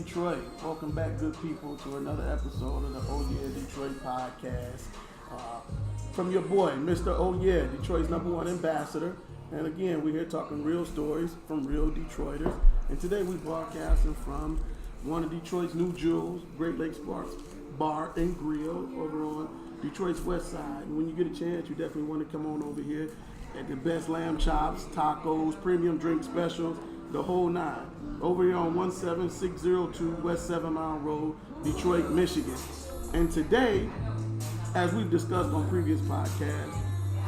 Detroit. Welcome back, good people, to another episode of the Oh Yeah Detroit podcast. From your boy, Mr. Oh Yeah, Detroit's #1 ambassador. And again, we're here talking real stories from real Detroiters. And today we're broadcasting from one of Detroit's new jewels, Great Lakes Bar and Grill over on Detroit's west side. And when you get a chance, you definitely want to come on over here at the best lamb chops, tacos, premium drink specials, the whole nine. Over here on 17602 West 7 Mile Road, Detroit, Michigan. And today, as we've discussed on previous podcasts,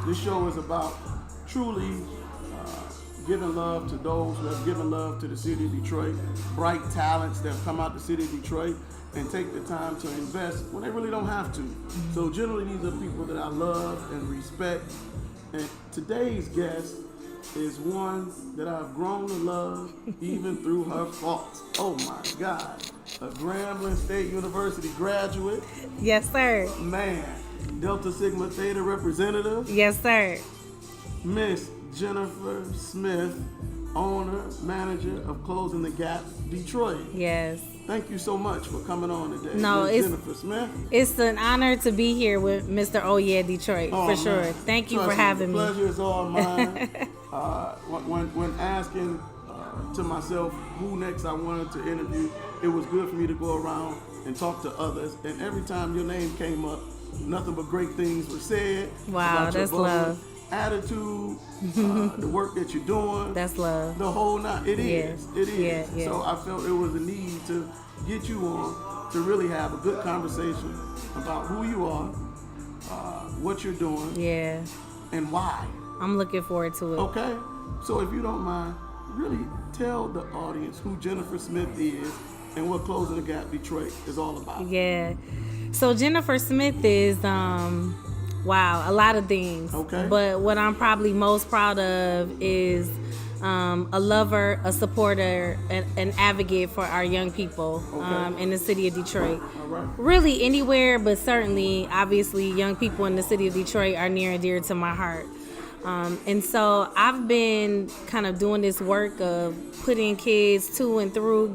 this show is about truly giving love to those who have given love to the city of Detroit, bright talents that have come out the city of Detroit and take the time to invest when they really don't have to. So generally, these are people that I love and respect. And today's guest is one that I've grown to love even through her faults. Oh my God. A Grambling State University graduate. Yes, sir. Man. Delta Sigma Theta representative. Yes, sir. Miss Jennifer Smith, owner, manager of Closing the Gap Detroit. Yes. Thank you so much for coming on today. No, Ms. it's Jennifer Smith. It's an honor to be here with Mr. Oh Yeah Detroit, for sure. Man. Thank you Trust for having me. me. The pleasure is all mine. When asking to myself who next I wanted to interview, it was good for me to go around and talk to others. And every time your name came up, nothing but great things were said. Wow, about your that's love. Attitude, the work that you're doing. That's love. The whole nine. It is. Yeah. It is. Yeah. So I felt it was a need to get you on to really have a good conversation about who you are, what you're doing, Yeah. and why. I'm looking forward to it. Okay? So if you don't mind, really tell the audience who Jennifer Smith is and what Closing the Gap Detroit is all about. Yeah. So Jennifer Smith is a lot of things. Okay. But what I'm probably most proud of is a lover, a supporter, an advocate for our young people in the city of Detroit. All right. Really anywhere, but certainly, obviously, young people in the city of Detroit are near and dear to my heart. And so I've been kind of doing this work of getting kids to and through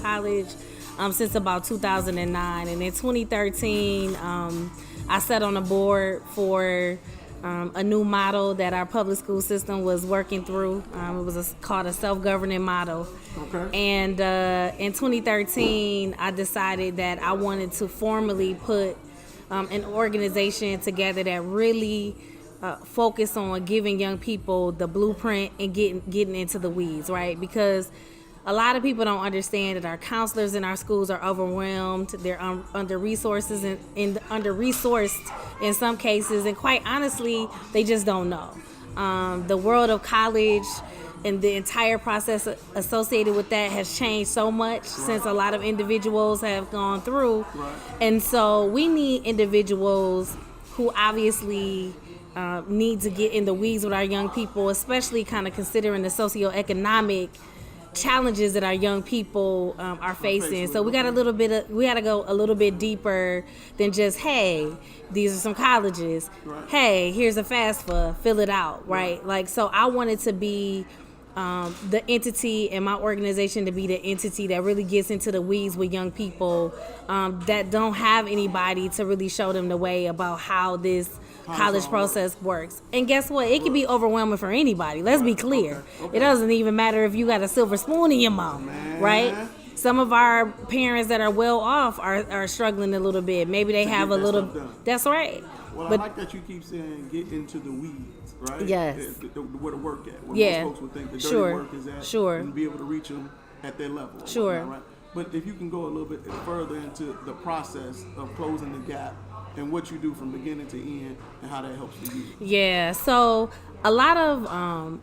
college since about 2009. And in 2013, I sat on a board for a new model that our public school system was working through. It was called a self-governing model. Okay. And in 2013, I decided that I wanted to formally put an organization together that really focus on giving young people the blueprint and getting into the weeds, right? Because a lot of people don't understand that our counselors in our schools are overwhelmed. They're under-resourced in some cases, and quite honestly, they just don't know. The world of college and the entire process associated with that has changed so much since a lot of individuals have gone through. Right. And so we need individuals who obviously need to get in the weeds with our young people, especially kind of considering the socioeconomic challenges that our young people are facing. So we got to go a little bit deeper than just, hey, these are some colleges. Right. Hey, here's a FAFSA, fill it out, right? Like, so I wanted to be the entity and my organization to be the entity that really gets into the weeds with young people that don't have anybody to really show them the way about how this college process works. And guess what? It can be overwhelming for anybody. Let's be clear. Okay. It doesn't even matter if you got a silver spoon in your mouth, right? Some of our parents that are well off are struggling a little bit. Maybe they have a little. That's right. Well, I like that you keep saying get into the weeds, right? Yes. Where to work at. Where most folks would think the dirty work is at. And be able to reach them at their level. Sure. Whatnot, right? But if you can go a little bit further into the process of closing the gap and what you do from beginning to end and how that helps the youth. Yeah, so a lot of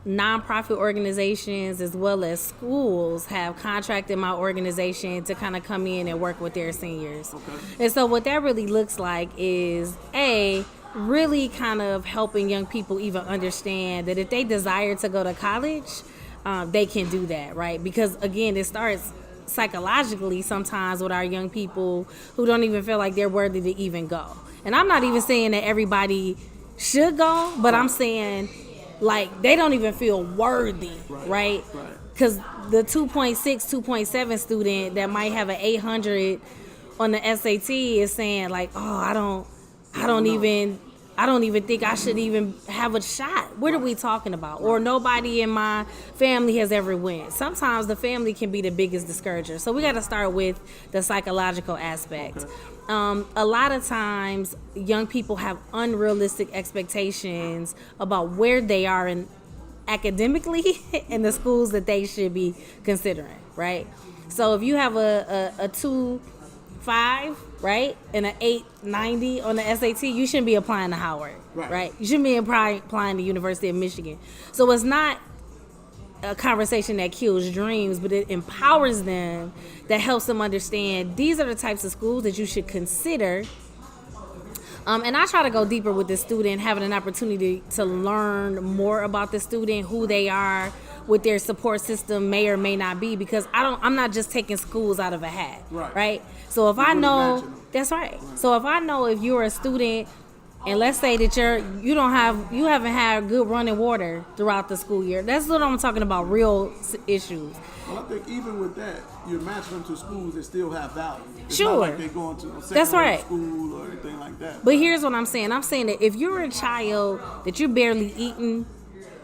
nonprofit organizations as well as schools have contracted my organization to kind of come in and work with their seniors. Okay. And so what that really looks like is, really kind of helping young people even understand that if they desire to go to college, they can do that, right? Because again, it starts psychologically sometimes with our young people who don't even feel like they're worthy to even go. And I'm not even saying that everybody should go, but I'm saying like they don't even feel worthy, right? because the 2.6, 2.7 student that might have an 800 on the SAT is saying like, oh, I don't even think I should even have a shot. What are we talking about? Or nobody in my family has ever went. Sometimes the family can be the biggest discourager. So we got to start with the psychological aspect. A lot of times young people have unrealistic expectations about where they are in academically in the schools that they should be considering, right? So if you have a 2.5, right, and an 890 on the SAT, you shouldn't be applying to Howard, right? You shouldn't be applying to University of Michigan. So it's not a conversation that kills dreams, but it empowers them, that helps them understand these are the types of schools that you should consider. And I try to go deeper with the student, having an opportunity to learn more about the student, who they are, what their support system may or may not be, because I'm not just taking schools out of a hat, right? So if I know, that's right. So if I know if you're a student, and let's say that you haven't had good running water throughout the school year, that's what I'm talking about, real issues. Well, I think even with that, you're matching them to schools that still have value. It's Sure. not like they're going to a secondary school or anything like that. But here's what I'm saying. I'm saying that if you're a child that you're barely eating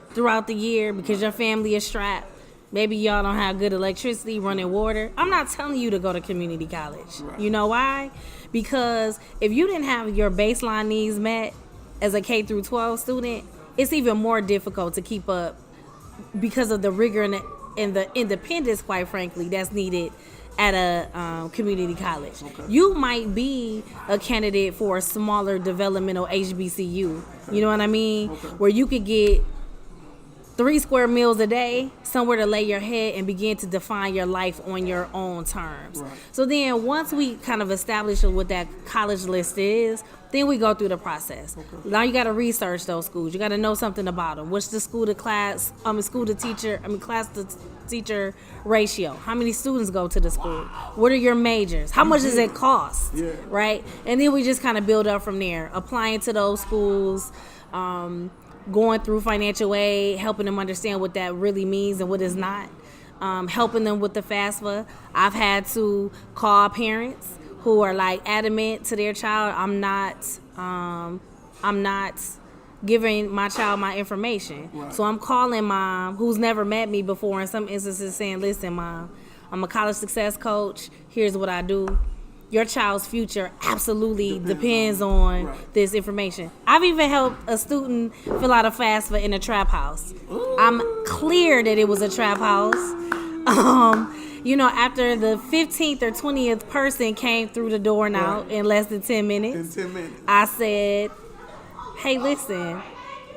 throughout the year because your family is strapped, maybe y'all don't have good electricity, running water, I'm not telling you to go to community college. Right. You know why? Because if you didn't have your baseline needs met as a K through 12 student, it's even more difficult to keep up because of the rigor and the independence, quite frankly, that's needed at a community college. Okay. You might be a candidate for a smaller developmental HBCU. Okay. You know what I mean? Okay. Where you could get 3 square meals a day, somewhere to lay your head and begin to define your life on your own terms. Right. So then once we kind of establish what that college list is, then we go through the process. Okay. Now you got to research those schools. You got to know something about them. What's the class to teacher ratio? How many students go to the school? What are your majors? How much does it cost? Yeah. Right? And then we just kind of build up from there, applying to those schools, going through financial aid, helping them understand what that really means and what is not, helping them with the FAFSA. I've had to call parents who are like adamant to their child, I'm not giving my child my information. Right. So I'm calling mom who's never met me before in some instances saying, listen, mom, I'm a college success coach. Here's what I do. Your child's future absolutely depends on this information. I've even helped a student fill out a FAFSA in a trap house. Ooh. I'm clear that it was a trap house. After the 15th or 20th person came through the door now in less than 10 minutes, I said, hey, listen,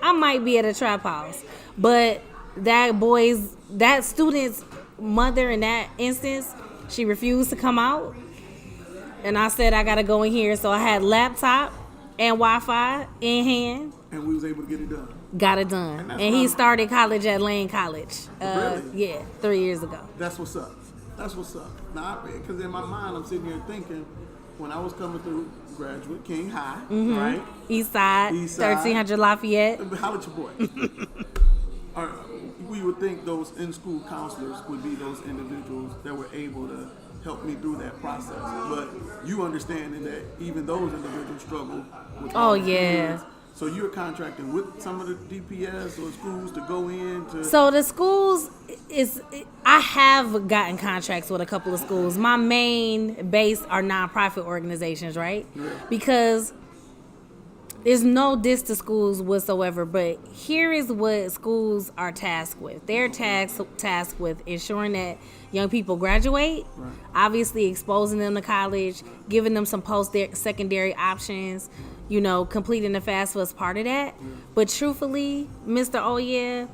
I might be at a trap house, but that student's mother in that instance, she refused to come out. And I said, I got to go in here. So I had laptop and Wi-Fi in hand. And we was able to get it done. Got it done. And he started college at Lane College. Really? Yeah, 3 years ago. That's what's up. Now, because in my mind, I'm sitting here thinking, when I was coming through Graduate King High, right? East Side, 1300 Lafayette. How about your boy? We would think those in-school counselors would be those individuals that were able to help me through that process. But you understanding that even those individuals struggle with experience. So you're contracting with some of the DPS or schools to go in to... So the schools I have gotten contracts with a couple of schools. My main base are nonprofit organizations, right? Yeah. Because there's no diss to schools whatsoever, but here is what schools are tasked with. They're tasked with ensuring that young people graduate, obviously exposing them to college, giving them some post-secondary options, completing the FAFSA was part of that. But truthfully, Mr. Oh Yeah,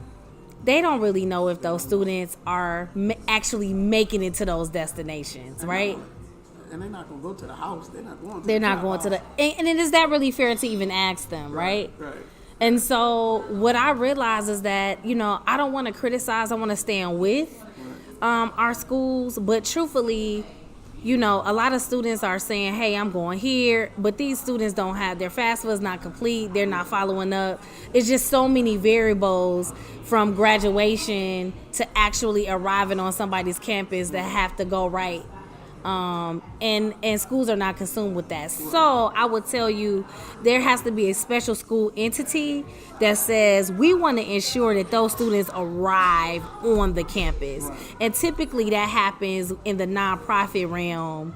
they don't really know if those students are actually making it to those destinations, right? And they're not going to go to the house. They're not going to the and is that really fair to even ask them, right? Right. And so what I realize is that, I don't want to criticize. I want to stand with our schools. But truthfully, a lot of students are saying, hey, I'm going here, but these students don't have their FAFSA is not complete. They're not following up. It's just so many variables from graduation to actually arriving on somebody's campus that have to go right. And schools are not consumed with that. So I would tell you there has to be a special school entity that says we want to ensure that those students arrive on the campus. Right. And typically that happens in the nonprofit realm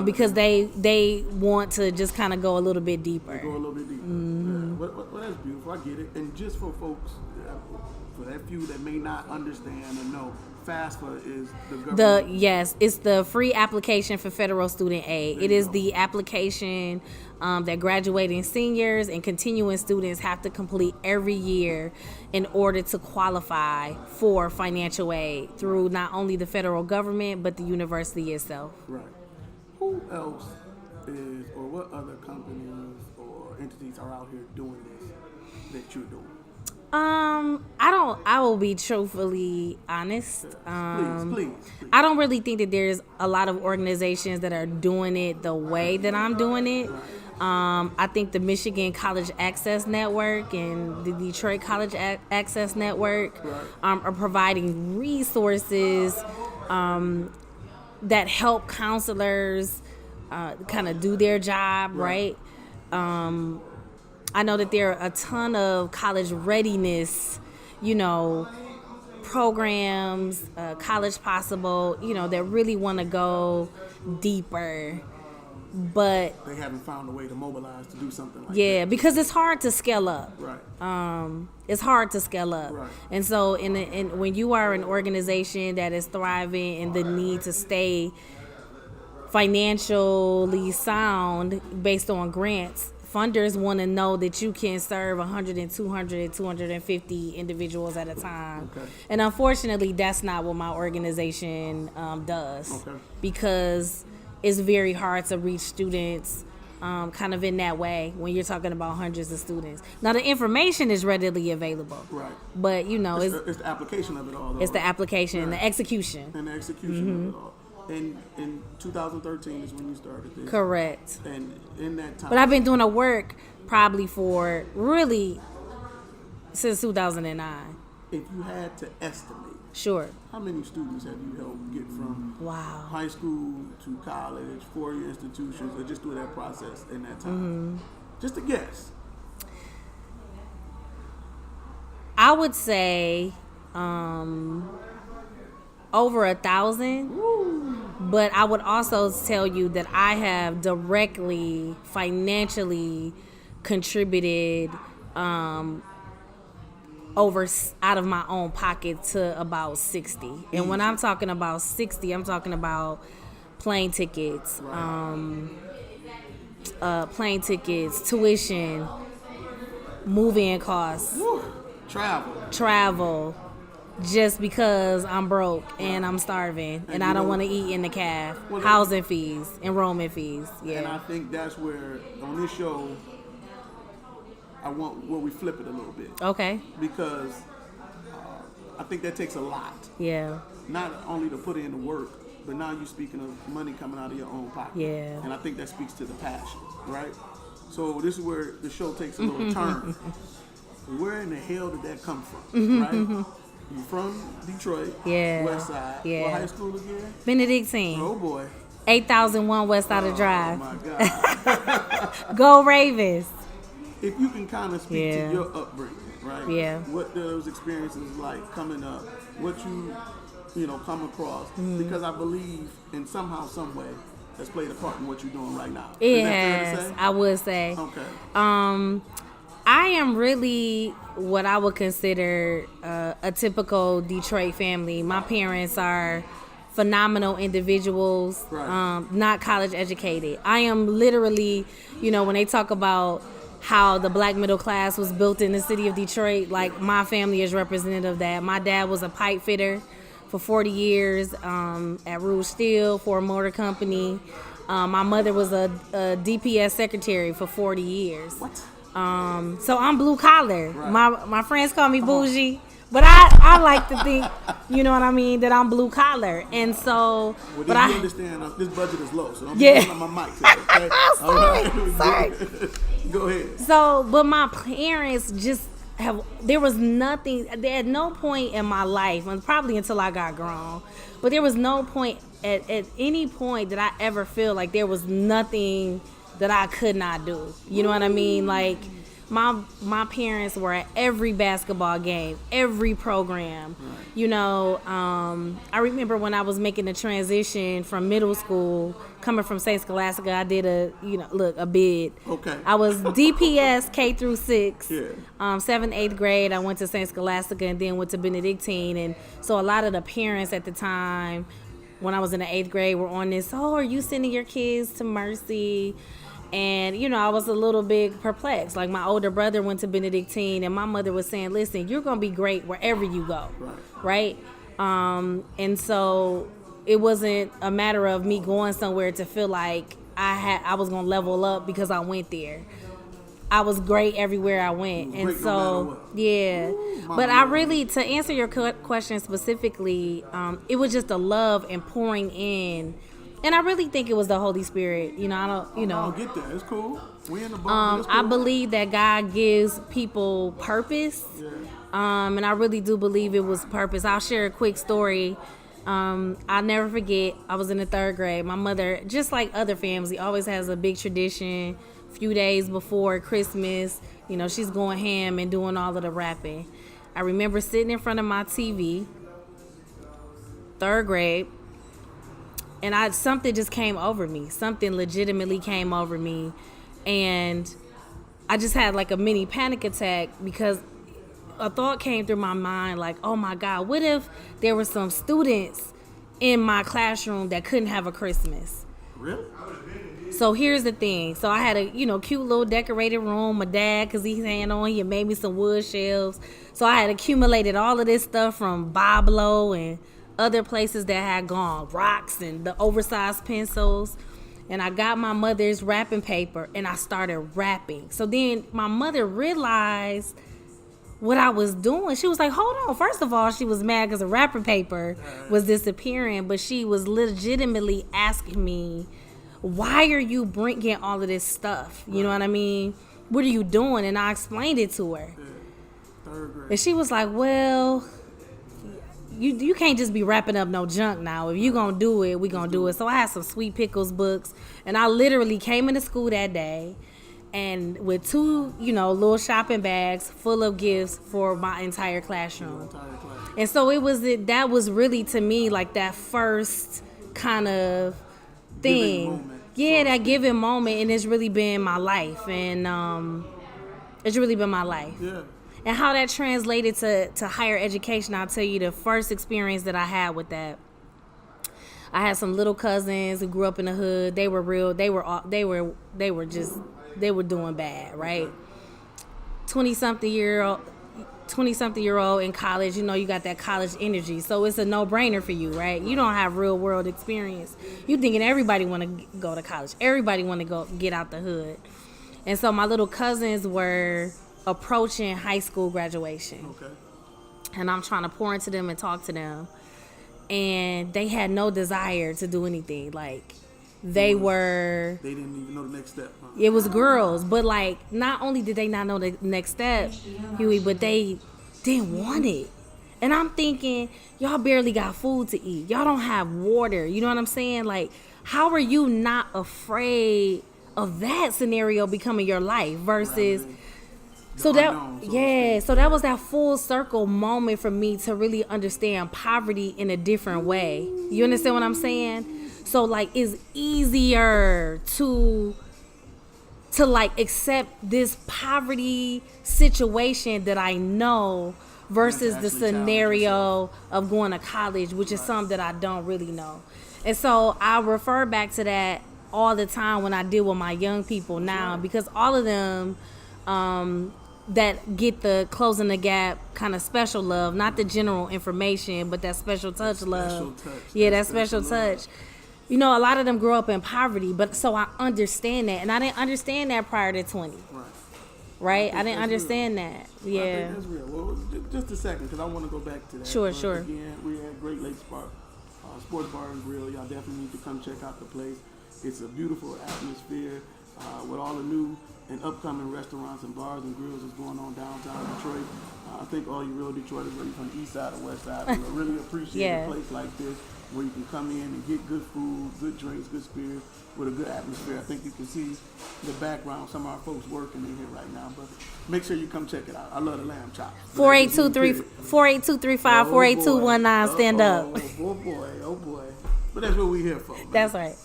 because they want to just kind of go a little bit deeper. Go a little bit deeper. Mm-hmm. Yeah. Well, that's beautiful. I get it. And just for folks, for that few that may not understand or know, FAFSA is the government. It's the free application for federal student aid. It is the application that graduating seniors and continuing students have to complete every year in order to qualify for financial aid through not only the federal government but the university itself. Right. Who else is, or what other companies or entities are out here doing this that you're doing? I will be truthfully honest. Please. I don't really think that there's a lot of organizations that are doing it the way that I'm doing it. I think the Michigan College Access Network and the Detroit College Access Network are providing resources that help counselors kind of do their job, right? I know that there are a ton of college readiness, programs, College Possible, that really want to go deeper. But they haven't found a way to mobilize to do something like that. Yeah, because it's hard to scale up. Right. It's hard to scale up. Right. And so when you are an organization that is thriving and the need to stay financially sound based on grants, funders want to know that you can serve 100 and 200 and 250 individuals at a time. Okay. And unfortunately, that's not what my organization does. Okay. Because it's very hard to reach students kind of in that way when you're talking about hundreds of students. Now, the information is readily available. Right. But, it's the application of it all, though. It's the application and Right. the execution. And the execution of it all. And in 2013 is when you started this. Correct. And in that time. But I've been doing the work probably for really since 2009. If you had to estimate, Sure. how many students have you helped get from high school to college, 4-year institutions, or just through that process in that time? Just a guess. I would say over 1,000. But I would also tell you that I have directly financially contributed out of my own pocket to about 60. And when I'm talking about 60, I'm talking about plane tickets, tuition, moving costs, travel. Just because I'm broke and I'm starving and I don't want to eat in the caf, housing fees, enrollment fees. Yeah. And I think that's where on this show I want where we flip it a little bit. Okay. Because I think that takes a lot. Yeah. Not only to put in the work, but now you're speaking of money coming out of your own pocket. Yeah. And I think that speaks to the passion, right? So this is where the show takes a little turn. Where in the hell did that come from, right? You from Detroit, West Side. Yeah. What high school again? Benedictine. Oh boy. 8001 West Side Drive. Oh my God. Go Ravens. If you can kind of speak to your upbringing, right? Yeah. What those experiences like coming up, what you come across, because I believe in somehow, some way, has played a part in what you're doing right now. It Is that fair has. to say? I would say. Okay. I am really what I would consider a typical Detroit family. My parents are phenomenal individuals, not college educated. I am literally, when they talk about how the black middle class was built in the city of Detroit, like my family is representative of that. My dad was a pipe fitter for 40 years at Rouge Steel for a motor company. My mother was a DPS secretary for 40 years. What? So I'm blue collar. Right. My friends call me bougie, But I like to think, you know what I mean, that I'm blue collar. And so, Well, but you understand this budget is low, so don't be Yeah. on my mic today, okay? Sorry. Go ahead. So, but my parents just there was nothing, at no point in my life, and probably until I got grown, but there was no point at any point that I ever feel like there was nothing that I could not do. You know what I mean? Like, my parents were at every basketball game, every program. Right. You know, I remember when I was making the transition from middle school, coming from St. Scholastica, I did a bid. Okay. I was DPS K through 6. Yeah. 7th, 8th grade, I went to St. Scholastica and then went to Benedictine. And so a lot of the parents at the time, when I was in the 8th grade, were on this, are you sending your kids to Mercy? And, I was a little bit perplexed. Like, my older brother went to Benedictine, and my mother was saying, listen, you're going to be great wherever you go, right? And so it wasn't a matter of me going somewhere to feel like I was going to level up because I went there. I was great everywhere I went. And so, yeah. But I really, to answer your question specifically, it was just the love and pouring in. And I really think it was the Holy Spirit. I'll get that. It's cool. We in the boat. Cool. I believe that God gives people purpose. Yeah. And I really do believe it was purpose. I'll share a quick story. I'll never forget, I was in the 3rd grade. My mother, just like other families, always has a big tradition. A few days before Christmas, she's going ham and doing all of the wrapping. I remember sitting in front of my TV, 3rd grade, and something just came over me. Something legitimately came over me. And I just had like a mini panic attack because a thought came through my mind like, oh my God, what if there were some students in my classroom that couldn't have a Christmas? Really? So here's the thing. So I had a, cute little decorated room. My dad, because he had made me some wood shelves. So I had accumulated all of this stuff from Boblo and other places that had gone, rocks and the oversized pencils. And I got my mother's wrapping paper and I started wrapping. So then my mother realized what I was doing. She was like, hold on. First of all, she was mad because the wrapping paper was disappearing, but she was legitimately asking me, why are you bringing all of this stuff? You know what I mean? What are you doing? And I explained it to her. Yeah. 3rd grade. And she was like, well, you can't just be wrapping up no junk now. If you gonna do it, we gonna do it. So I had some Sweet Pickles books, and I literally came into school that day and with 2, little shopping bags full of gifts for my entire classroom. And so that was really, to me, like that first kind of thing. That giving moment, and it's really been my life. And it's really been my life. Yeah. And how that translated to higher education, I'll tell you the first experience that I had with that. I had some little cousins who grew up in the hood. They were real. They were doing bad, right? 20-something-year-old in college. You got that college energy, so it's a no-brainer for you, right? You don't have real world experience. You thinking everybody want to go to college. Everybody want to go get out the hood. And so my little cousins were approaching high school graduation. Okay. And I'm trying to pour into them and talk to them. And they had no desire to do anything. Like, they didn't even know the next step. Huh? It was girls. But, like, not only did they not know the next step, Huey, but they didn't want it. And I'm thinking, y'all barely got food to eat. Y'all don't have water. You know what I'm saying? Like, how are you not afraid of that scenario becoming your life versus... So that was that full circle moment for me to really understand poverty in a different way. You understand what I'm saying? So like it's easier to like accept this poverty situation that I know versus the scenario of going to college, which is something that I don't really know. And so I refer back to that all the time when I deal with my young people now, because all of them that get the closing the gap kind of special love, not the general information, but that special touch love. That special touch. A lot of them grow up in poverty, but so I understand that, and I didn't understand that prior to 20. right? I didn't understand that. I Yeah. think that's real. Well, just a second, because I want to go back to that. Sure, But sure. Again, we had Great Lakes Park, Sports Bar and Grill. Y'all definitely need to come check out the place. It's a beautiful atmosphere with all the new and upcoming restaurants and bars and grills that's going on downtown Detroit. I think all you real Detroiters, whether you're from the east side or west side, will really appreciate Yeah. a place like this where you can come in and get good food, good drinks, good spirits with a good atmosphere. I think you can see the background, some of our folks working in here right now, but make sure you come check it out. I love the lamb chops. 48235 48219, stand up. Oh boy. But that's what we're here for, man. That's right.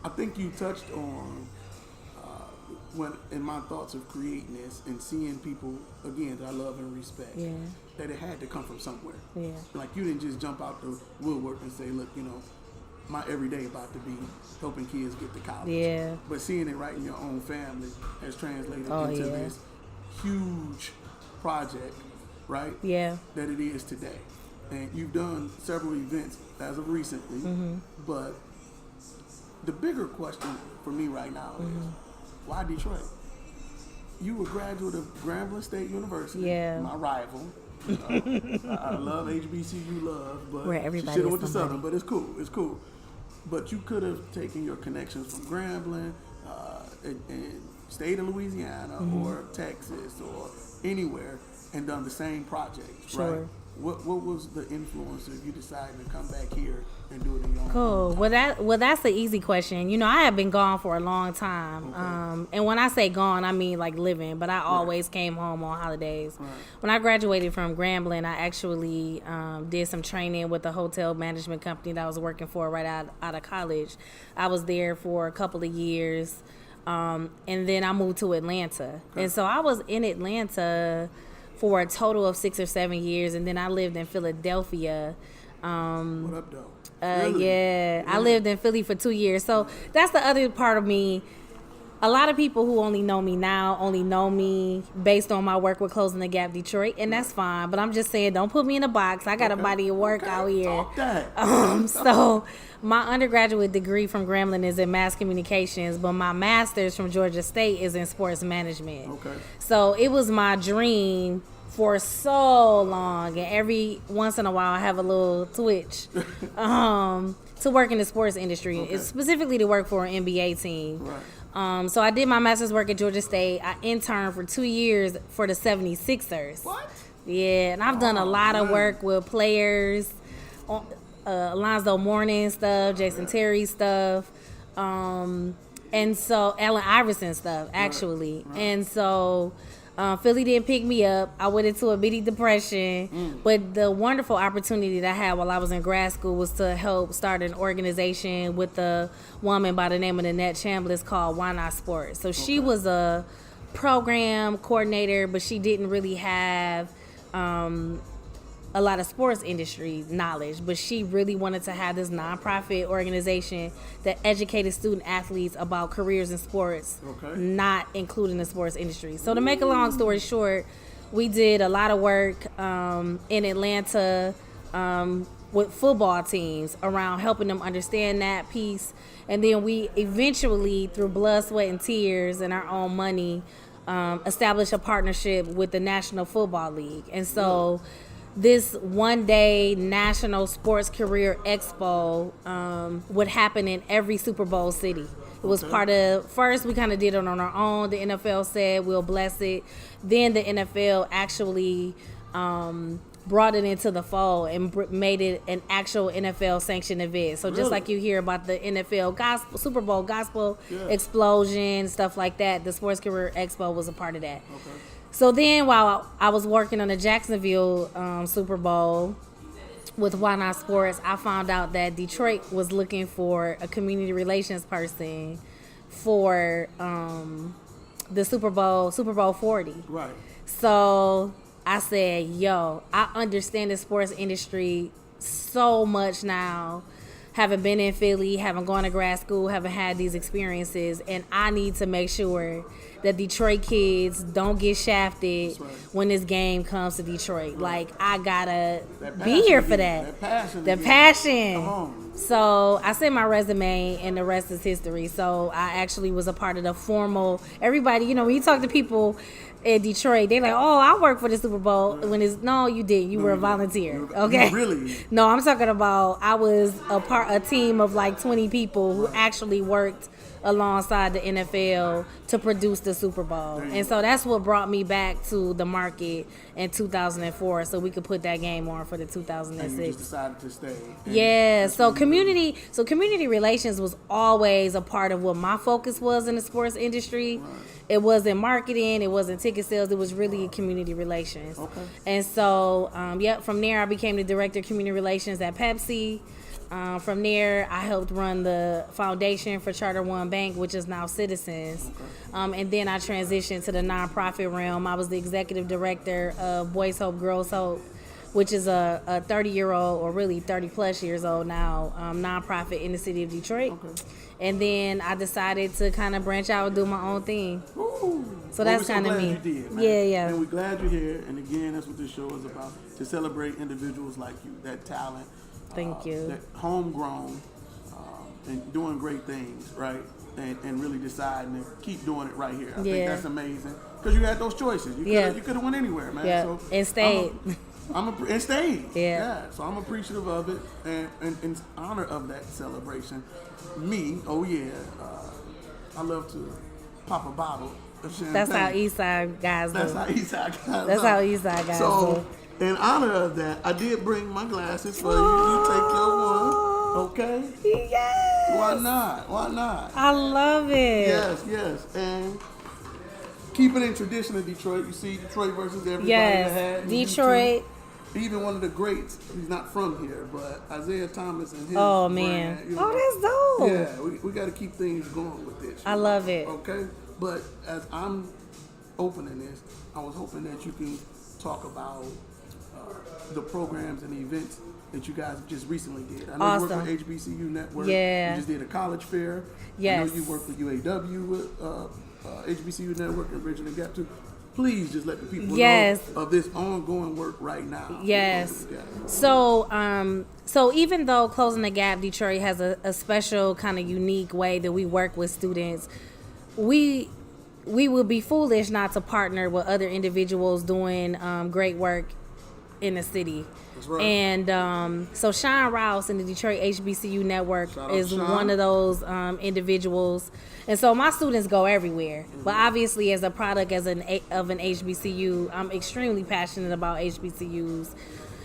I think you touched on when in my thoughts of creating this and seeing people again that I love and respect. Yeah. That it had to come from somewhere. Yeah. Like you didn't just jump out the woodwork and say, look, my everyday about to be helping kids get to college. Yeah. But seeing it right in your own family has translated into this huge project, right? Yeah. That it is today. And you've done several events as of recently, but the bigger question for me right now is, why Detroit? You were a graduate of Grambling State University, my rival. I love HBCU love, but where everybody shit is with the somebody. Southern, but it's cool. But you could have taken your connections from Grambling and stayed in Louisiana or Texas or anywhere and done the same project, right? What was the influence of you deciding to come back here and do it in your own Cool. time? Well, that's the easy question. I have been gone for a long time. Okay. And when I say gone, I mean like living, but I always came home on holidays. Right. When I graduated from Grambling, I actually did some training with the hotel management company that I was working for right out of college. I was there for a couple of years. And then I moved to Atlanta. Okay. And so I was in Atlanta for a total of 6 or 7 years. And then I lived in Philadelphia. What up, though? Really? Yeah, I lived in Philly for 2 years. So that's the other part of me. A lot of people who only know me now only know me based on my work with Closing the Gap Detroit, and that's fine. But I'm just saying, don't put me in a box. I got a body of work out here. Talk that. So my undergraduate degree from Grambling is in mass communications, but my master's from Georgia State is in sports management. Okay. So it was my dream for so long, and every once in a while I have a little twitch to work in the sports industry, specifically to work for an NBA team. Right. So I did my master's work at Georgia State. I interned for 2 years for the 76ers. What? Yeah, and I've done a lot of work with players, Alonzo Mourning stuff, Jason Terry stuff, and so Allen Iverson stuff, actually. Right. And so Philly didn't pick me up. I went into a bitty depression. But the wonderful opportunity that I had while I was in grad school was to help start an organization with a woman by the name of Nanette Chambliss called Why Not Sports. So she was a program coordinator, but she didn't really have a lot of sports industry knowledge, but she really wanted to have this nonprofit organization that educated student athletes about careers in sports, not including the sports industry. So to make a long story short, we did a lot of work in Atlanta with football teams around helping them understand that piece. And then we eventually, through blood, sweat, and tears and our own money, established a partnership with the National Football League. And so this one-day National Sports Career Expo would happen in every Super Bowl city. It was part of, first we kind of did it on our own. The NFL said, we'll bless it. Then the NFL actually brought it into the fold and made it an actual NFL sanctioned event. So just like you hear about the NFL gospel, Super Bowl gospel explosion, stuff like that, the Sports Career Expo was a part of that. So then while I was working on the Jacksonville Super Bowl with Why Not Sports, I found out that Detroit was looking for a community relations person for the Super Bowl 40. Right. So I said, yo, I understand the sports industry so much now, having been in Philly, having gone to grad school, having had these experiences, and I need to make sure that Detroit kids don't get shafted when this game comes to Detroit. Like, I gotta be here for that. That passion. Come on. So I sent my resume, and the rest is history. So I actually was a part of the formal. Everybody, you know, when you talk to people in Detroit, they're like, "Oh, I work for the Super Bowl." When it's no, you didn't. You were a volunteer. Okay. Really? No, I'm talking about I was a team of like 20 people who actually worked alongside the NFL to produce the Super Bowl. And so that's what brought me back to the market in 2004 so we could put that game on for the 2006. And you just decided to stay. Yeah, so community relations was always a part of what my focus was in the sports industry. Right. It wasn't marketing, it wasn't ticket sales, it was really community relations. Okay. And so, from there I became the director of community relations at Pepsi. From there, I helped run the foundation for Charter One Bank, which is now Citizens. Okay. And then I transitioned to the nonprofit realm. I was the executive director of Boys Hope, Girls Hope, which is a 30-year-old, or really 30-plus years old now, nonprofit in the city of Detroit. Okay. And then I decided to kind of branch out and do my own thing. Ooh. So that's kind of me. You did, man. Yeah. And we're glad you're here. And again, that's what this show is about, to celebrate individuals like you, that talent. Thank you. That homegrown and doing great things, right? And really deciding to keep doing it right here. I think that's amazing. Because you had those choices. You could have went anywhere, man. Yeah. So and stayed. And stayed. Yeah. So I'm appreciative of it and in honor of that celebration. Me, I love to pop a bottle of champagne. That's how Eastside guys do. That's how Eastside guys do. In honor of that, I did bring my glasses for you. You take your one, okay? Yes. Why not? I love it. Yes. And keep it in tradition of Detroit. You see Detroit versus everybody that had Detroit. Even one of the greats, he's not from here, but Isaiah Thomas and his man. brand, that's dope. Yeah, we got to keep things going with this. I love it. Okay? But as I'm opening this, I was hoping that you can talk about the programs and the events that you guys just recently did. I know you work with HBCU Network. Yeah. You just did a college fair. Yes. I know you worked with UAW with HBCU Network and Bridging the Gap too. Please just let the people know of this ongoing work right now. Yes. So even though Closing the Gap Detroit has a special kind of unique way that we work with students, we would be foolish not to partner with other individuals doing great work in the city. That's right. And so Sean Rouse in the Detroit HBCU Network is one of those individuals. And so my students go everywhere. Mm-hmm. But obviously as a product of an HBCU, I'm extremely passionate about HBCUs.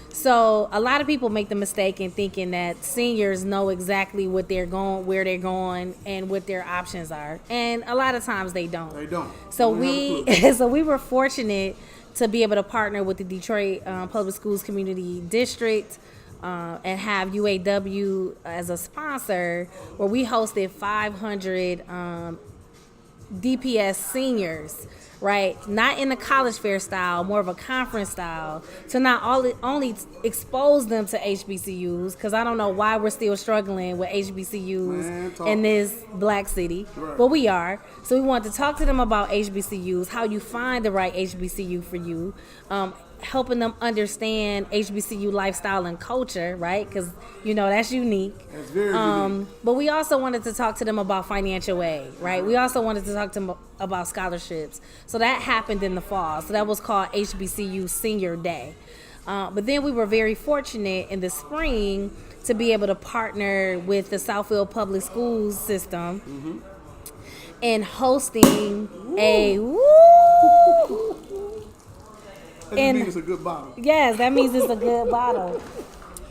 So a lot of people make the mistake in thinking that seniors know exactly what they're going, where they're going, and what their options are. And a lot of times they don't. So we were fortunate to be able to partner with the Detroit Public Schools Community District and have UAW as a sponsor, where we hosted 500 DPS seniors, right? Not in a college fair style, more of a conference style, to not only expose them to HBCUs, because I don't know why we're still struggling with HBCUs in this black city, but we are. So we want to talk to them about HBCUs, how you find the right HBCU for you, helping them understand HBCU lifestyle and culture, right? Because, that's unique. That's very unique. But we also wanted to talk to them about financial aid, right? We also wanted to talk to them about scholarships. So that happened in the fall. So that was called HBCU Senior Day. But then we were very fortunate in the spring to be able to partner with the Southfield Public Schools system in hosting That means it's a good bottle. Yes, that means it's a good bottle.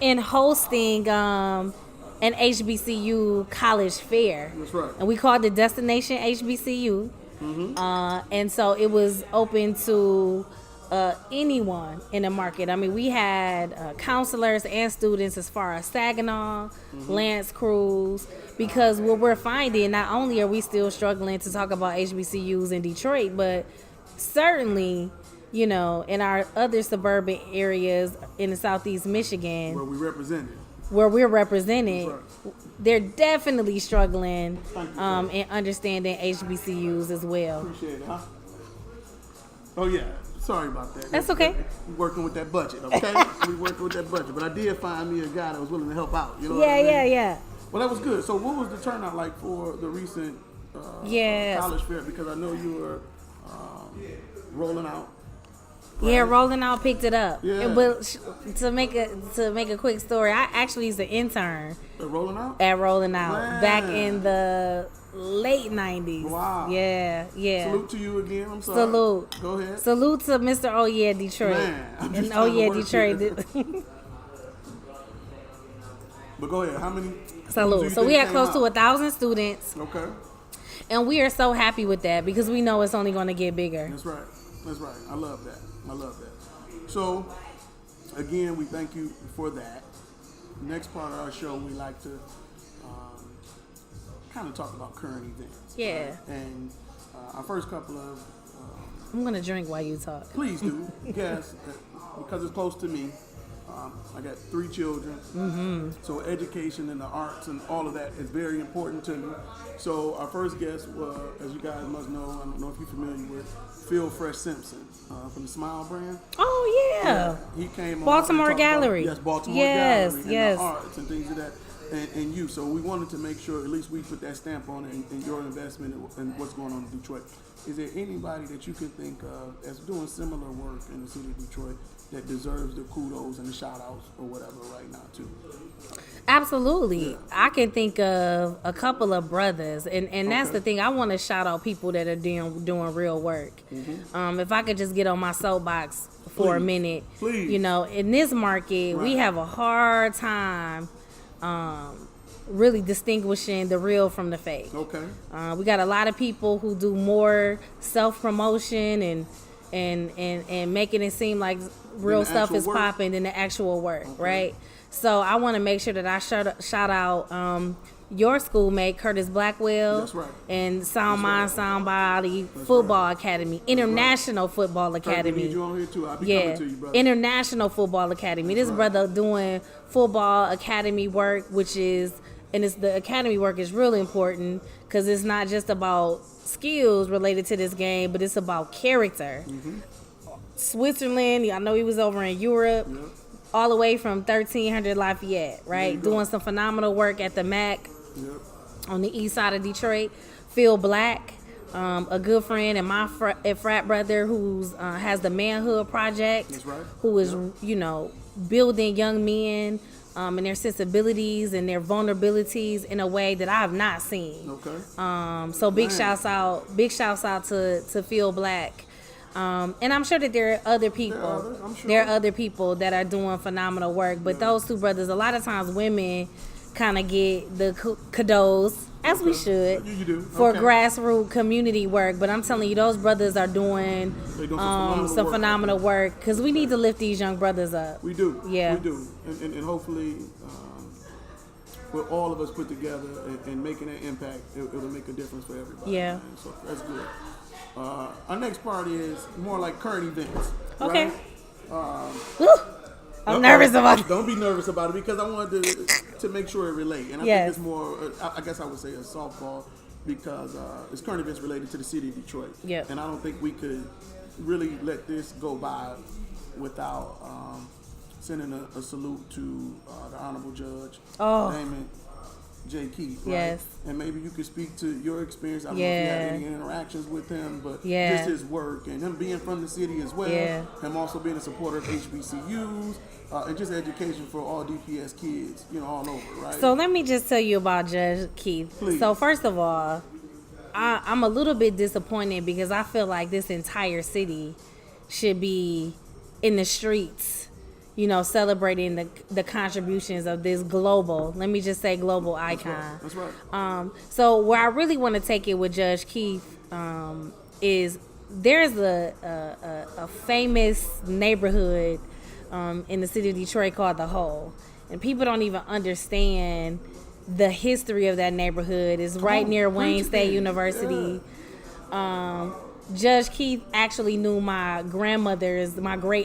In hosting an HBCU college fair. That's right. And we called it Destination HBCU. And so it was open to anyone in the market. I mean, we had counselors and students as far as Saginaw, Lance Cruz, because what we're finding, not only are we still struggling to talk about HBCUs in Detroit, but certainly, in our other suburban areas in the Southeast Michigan, where we're represented, they're definitely struggling in understanding HBCUs as well. Appreciate it, huh? Oh yeah. Sorry about that. That's okay. We working with that budget, okay? We working with that budget. But I did find me a guy that was willing to help out. You know what I mean? Yeah. Well, that was good. So what was the turnout like for the recent Yes. college fair? Because I know you were rolling out. Yeah, Rolling Out picked it up. Yeah. But to make a quick story, I actually was an intern Rolling out? at Rolling Out Man. back in the late 90s. Wow. Yeah. Salute to you again. I'm sorry. Salute. Go ahead. Salute to Mr. Oh Yeah Detroit. Man, I'm just And trying Oh to Yeah work Detroit. here. But go ahead. How many? Salute. So we had close to 1,000 students, Okay. and we are so happy with that because we know it's only going to get bigger. That's right. I love that. So, again, we thank you for that. Next part of our show, we like to kind of talk about current events. Yeah. Right? And our first couple of I'm going to drink while you talk. please do. Yes, because it's close to me. I got 3 children, so education and the arts and all of that is very important to me. So our first guest, as you guys must know, I don't know if you're familiar with Phil Fresh Simpson from the Smile brand. Oh, yeah. He came on Baltimore and talked about- Gallery. Yes, Baltimore Yes, Gallery and yes. the arts and things of that. And you, so we wanted to make sure at least we put that stamp on it in your investment and what's going on in Detroit. Is there anybody that you can think of that's doing similar work in the city of Detroit that deserves the kudos and the shout outs or whatever right now too? Absolutely. I can think of a couple of brothers, and that's the thing. I want to shout out people that are doing real work. If I could just get on my soapbox for a minute. Please. You know, in this market, we have a hard time really distinguishing the real from the fake. Okay. We got a lot of people who do more self-promotion and making it seem like real stuff is popping than the actual work, right? So I want to make sure that I shout out your schoolmate, Curtis Blackwell. That's right. And Sound Mind, Sound Body Football Academy, International Football Academy. We need you on here too. I'll be coming to you, brother. International Football Academy. This brother doing football academy work, the academy work is really important because it's not just about skills related to this game, but it's about character. Switzerland, I know he was over in Europe, all the way from 1300 Lafayette, right? Doing some phenomenal work at the MAC on the east side of Detroit. Phil Black, a good friend and my frat brother who has the Manhood Project, who is, building young men and their sensibilities and their vulnerabilities in a way that I have not seen. So big shouts out to Phil Black. And I'm sure that there are other people. There are other people that are doing phenomenal work. But those two brothers, a lot of times women kind of get the kudos, as we should, for grassroots community work. But I'm telling you, those brothers are doing some phenomenal work because we need to lift these young brothers up. We do. Yeah. We do. And hopefully, with all of us put together and making an impact, it'll make a difference for everybody. Yeah. Man. So that's good. Our next part is more like current events. Okay. Right? I'm nervous about it. Don't be nervous about it because I wanted to make sure it relate. And I think it's more, I guess I would say a softball because it's current events related to the city of Detroit. Yeah. And I don't think we could really let this go by without sending a salute to the Honorable Judge Damon J. Keith, right? Yes. And maybe you could speak to your experience. I don't know if you had any interactions with him, but just his work and him being from the city as well. Him also being a supporter of HBCUs and just education for all DPS kids, all over, right? So let me just tell you about Judge Keith. Please. So first of all, I'm a little bit disappointed because I feel like this entire city should be in the streets, celebrating the contributions of this global, let me just say global icon. That's right. So where I really want to take it with Judge Keith is there's a famous neighborhood in the city of Detroit called The Hole. And people don't even understand the history of that neighborhood. It's right near Wayne State University. Judge Keith actually knew my great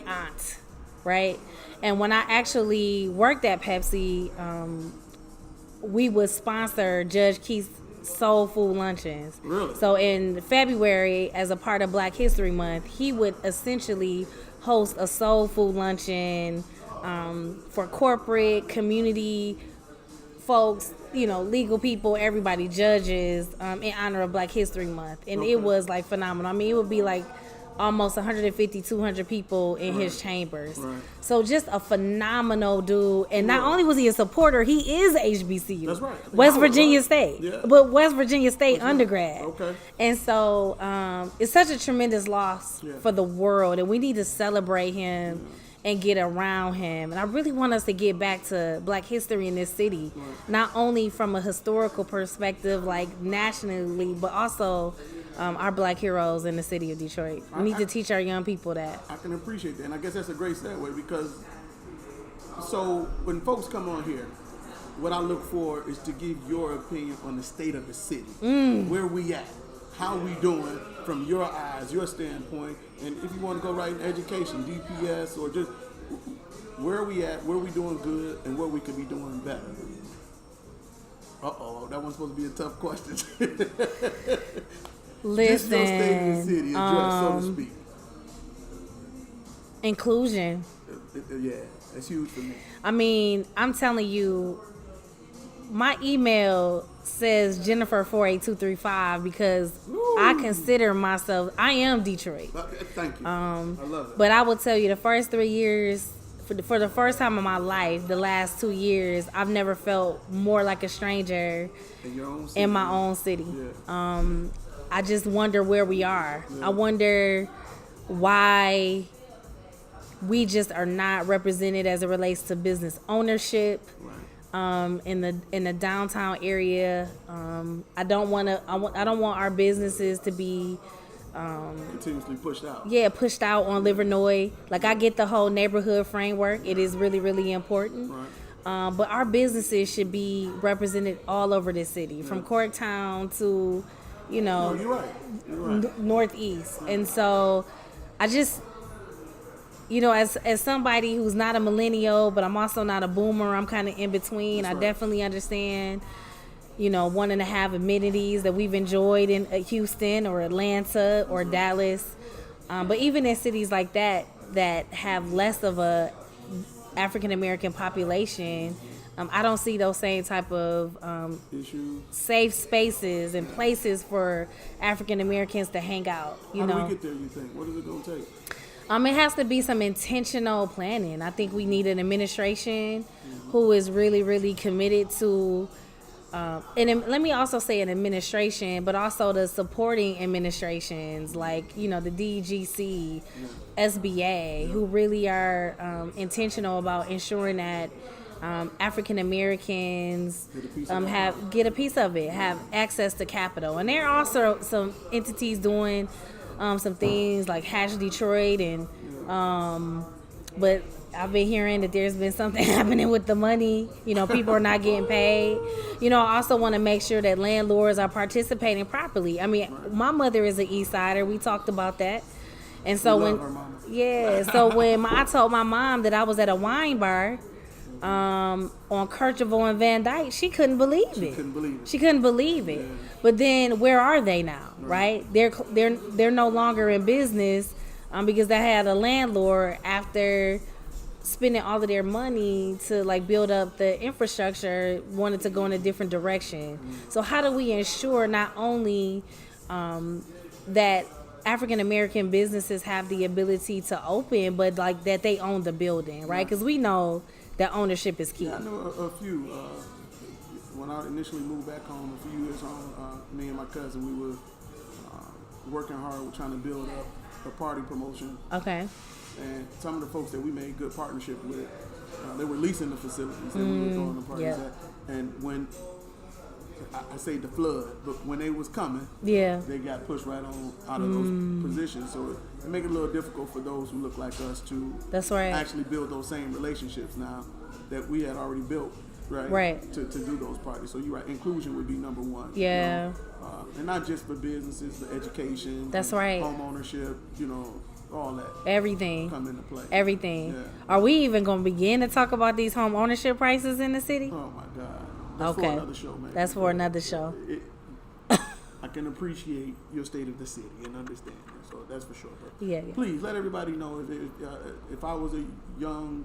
aunt, right? And when I actually worked at Pepsi, we would sponsor Judge Keith's soul food luncheons. Really? So in February, as a part of Black History Month, he would essentially host a soul food luncheon for corporate, community folks, legal people, everybody, judges, in honor of Black History Month. And it was like phenomenal. I mean, it would be like almost 150, 200 people in his chambers. Right. So just a phenomenal dude. And not only was he a supporter, he is HBCU. That's right. West Virginia State. Yeah. But West Virginia State undergrad. Okay. And so it's such a tremendous loss for the world. And we need to celebrate him and get around him. And I really want us to get back to Black history in this city. Right. Not only from a historical perspective, like nationally, but also our Black heroes in the city of Detroit. We need to teach our young people that. I can appreciate that. And I guess that's a great segue because so when folks come on here, what I look for is to give your opinion on the state of the city. Where we at? How we doing from your eyes, your standpoint, and if you want to go right in education, DPS, or just where are we at, where we doing good, and where we could be doing better. That one's supposed to be a tough question. Listen, just your state of the city, address, so to speak. Inclusion. Yeah, that's huge for me. I mean, I'm telling you, my email says Jennifer48235 because I consider myself, I am Detroit. Thank you. I love it. But I will tell you, the first 3 years, for the first time in my life, the last 2 years, I've never felt more like a stranger in my own city. Yeah. I just wonder where we are. Yeah. I wonder why we just are not represented as it relates to business ownership. Right. In the downtown area, I don't want our businesses to be continuously pushed out. Yeah, pushed out on Livernois. Like, I get the whole neighborhood framework; it is really, really important. Right. But our businesses should be represented all over the city, from Corktown to, No, you're right. Northeast. And so, I just, as somebody who's not a millennial, but I'm also not a boomer, I'm kind of in between. That's right. I definitely understand, wanting to have amenities that we've enjoyed in Houston or Atlanta or Dallas. But even in cities like that have less of a African American population, I don't see those same type of issues, safe spaces and places for African Americans to hang out. How do we get there, you think? What is it going to take? It has to be some intentional planning. I think we need an administration who is really, really committed to, let me also say an administration, but also the supporting administrations like, the DGC, SBA, who really are intentional about ensuring that African Americans get a piece of it, have access to capital. And there are also some entities doing some things like Hash Detroit, and but I've been hearing that there's been something happening with the money. People are not getting paid. I also want to make sure that landlords are participating properly. I mean, my mother is an East Sider. We talked about that. And so when I told my mom that I was at a wine bar on Kercheval and Van Dyke, she couldn't believe it. She couldn't believe it. Yeah. But then where are they now, right? They're no longer in business because they had a landlord, after spending all of their money to build up the infrastructure, wanted to go in a different direction. So how do we ensure not only that African American businesses have the ability to open, but that they own the building, right? Because we know that ownership is key. Yeah, I know a few. When I initially moved back home, a few years on, me and my cousin, we were working hard. We're trying to build up a party promotion. Okay. And some of the folks that we made good partnership with, they were leasing the facilities that we were throwing the parties at. And when I say the flood, but when they was coming, they got pushed right on out of those positions. So it make it a little difficult for those who look like us to actually build those same relationships now that we had already built, right? To do those parties. So you're right, inclusion would be number one. Yeah. And not just for businesses, but education. That's right. Home ownership, all that. Everything. Come into play. Everything. Yeah. Are we even going to begin to talk about these home ownership prices in the city? Oh my God. That's for another show, man. That's for another show. I can appreciate your state of the city and understand it. So that's for sure. But Yeah. please let everybody know if I was a young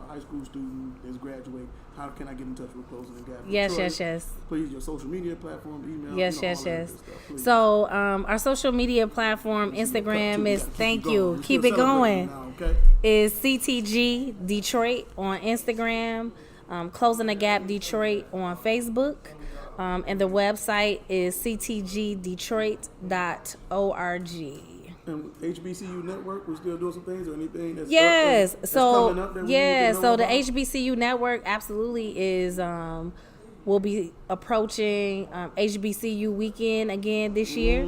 high school student that's graduating, how can I get in touch with Closing the Gap? Yes, Detroit? yes. Please, your social media platform, email. Yes, all that yes. good stuff, please. So our social media platform, Instagram is keep it going. Now, okay? Is CTG Detroit on Instagram, Closing the Gap Detroit on Facebook, and the website is ctgdetroit.org. And HBCU Network, we still doing some things or anything that's Yes. that's So coming up that we need to know so the about? HBCU network absolutely is will be approaching HBCU weekend again this year.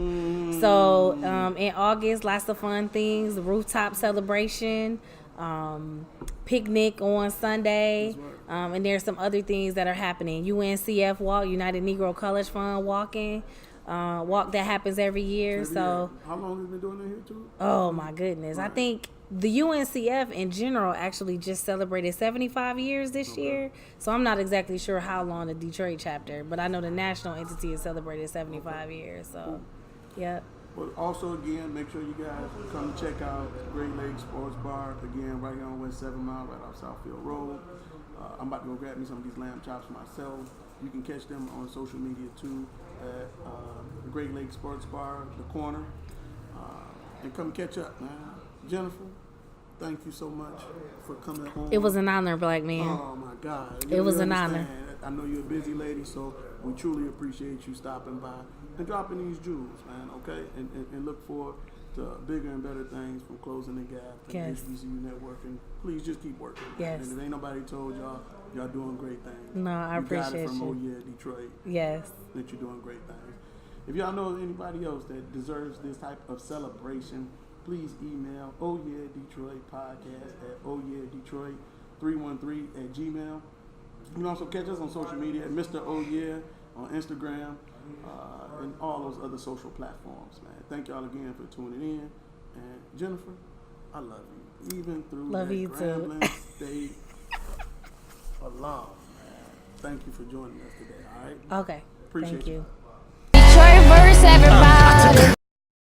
So in August, lots of fun things, rooftop celebration, picnic on Sunday, and there's some other things that are happening. UNCF Walk, United Negro College Fund walk that happens every year. So how long have you been doing that here too? oh my goodness. I think the UNCF in general actually just celebrated 75 years this year. So I'm not exactly sure how long the Detroit chapter, but I know the national entity has celebrated 75 years. So, yep. But also, again, make sure you guys come check out Great Lakes Sports Bar, again, right here on West 7 Mile, right off Southfield Road. I'm about to go grab me some of these lamb chops myself. You can catch them on social media too at the Great Lakes Sports Bar, The Corner. And come catch up, man. Jennifer, thank you so much for coming on. It was an honor, Black man. Oh my God. It was an understand. honor. I know you're a busy lady, so we truly appreciate you stopping by and dropping these jewels, man, okay? And look forward to bigger and better things from Closing the Gap and Yes. HBCU Network. And please just keep working. Yes. And if ain't nobody told y'all, y'all doing great things. No, I appreciate got it from you. Oh Yeah, Detroit, Yes. that you're doing great things. If y'all know anybody else that deserves this type of celebration, please email ohyeahdetroitpodcast at ohyeahdetroit313@gmail. You can also catch us on social media at Mr. Oh Yeah on Instagram and all those other social platforms, man. Thank y'all again for tuning in. And Jennifer, I love you. Even through Love that you too. Grambling State alum, man. Thank you for joining us today, all right? Okay. Appreciate Thank you.